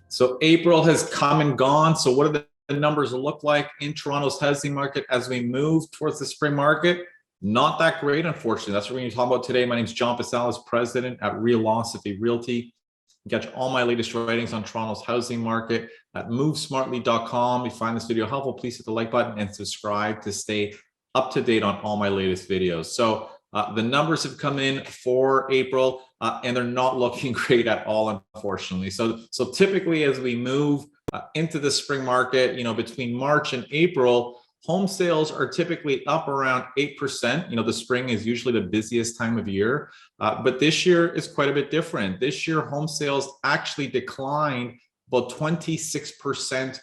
So April has come and gone. So what do the numbers look like in Toronto's housing market as we move towards the spring market? Not that great, unfortunately. That's what we're going to talk about today. My name is John Pasalis, president at Realosophy Realty. Get all my latest writings on Toronto's housing market at movesmartly.com. If you find this video helpful, please hit the like button and subscribe to stay up to date on all my latest videos. So the numbers have come in for April and they're not looking great at all, unfortunately. So typically as we move into the spring market, between March and April, home sales are typically up around 8%. The spring is usually the busiest time of year, but this year is quite a bit different. This year, home sales actually declined about 26%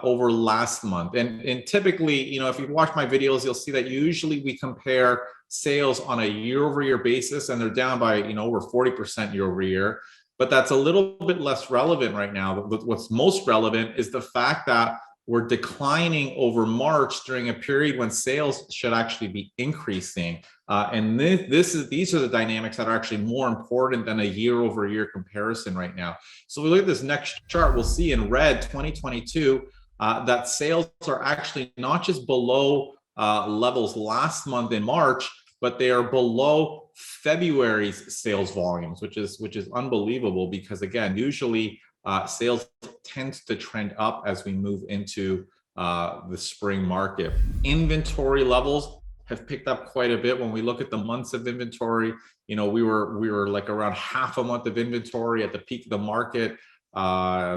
over last month. And typically, if you watch my videos, you'll see that usually we compare sales on a year-over-year basis, and they're down by over 40% year-over-year. But that's a little bit less relevant right now. What's most relevant is the fact that we're declining over March during a period when sales should actually be increasing. And these are the dynamics that are actually more important than a year-over-year comparison right now. So we look at this next chart, we'll see in red 2022 that sales are actually not just below levels last month in March, but they are below February's sales volumes, which is unbelievable because, again, usually sales tends to trend up as we move into the spring market. Inventory levels have picked up quite a bit. When we look at the months of inventory, we were like around half a month of inventory at the peak of the market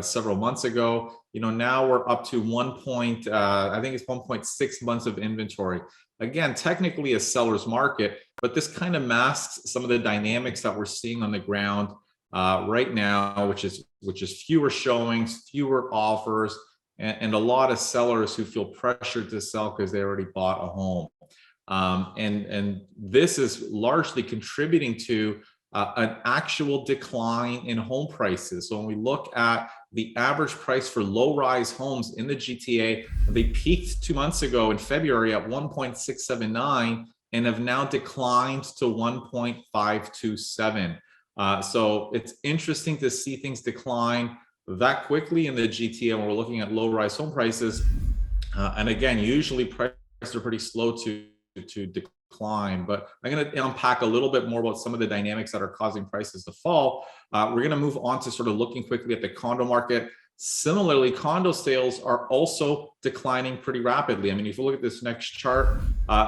several months ago. Now we're up to I think it's 1.6 months of inventory. Again, technically a seller's market, but this kind of masks some of the dynamics that we're seeing on the ground right now, which is fewer showings, fewer offers, and a lot of sellers who feel pressured to sell because they already bought a home. And this is largely contributing to an actual decline in home prices. So when we look at the average price for low-rise homes in the GTA, they peaked 2 months ago in February at 1.679 and have now declined to 1.527. So it's interesting to see things decline that quickly in the GTA when we're looking at low-rise home prices. And again, usually prices are pretty slow to decline, but I'm going to unpack a little bit more about some of the dynamics that are causing prices to fall. We're going to move on to sort of looking quickly at the condo market. Similarly, condo sales are also declining pretty rapidly. I mean, if you look at this next chart,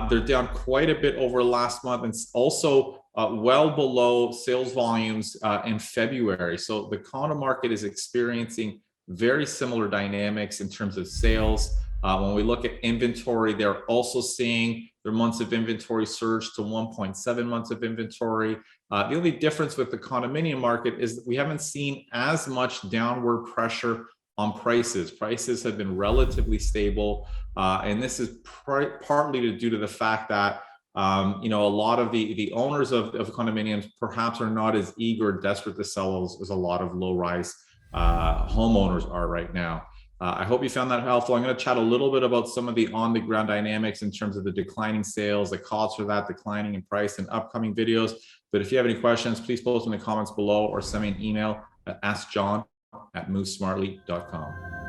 they're down quite a bit over last month and also well below sales volumes in February. So the condo market is experiencing very similar dynamics in terms of sales. When we look at inventory, they're also seeing their months of inventory surge to 1.7 months of inventory. The only difference with the condominium market is that we haven't seen as much downward pressure on prices. Prices have been relatively stable, and this is partly due to the fact that a lot of the owners of condominiums perhaps are not as eager or desperate to sell as a lot of low-rise homeowners are right now. I hope you found that helpful. I'm going to chat a little bit about some of the on-the-ground dynamics in terms of the declining sales, the cause for that declining in price in upcoming videos. But if you have any questions, please post in the comments below or send me an email at askjohn@movesmartly.com.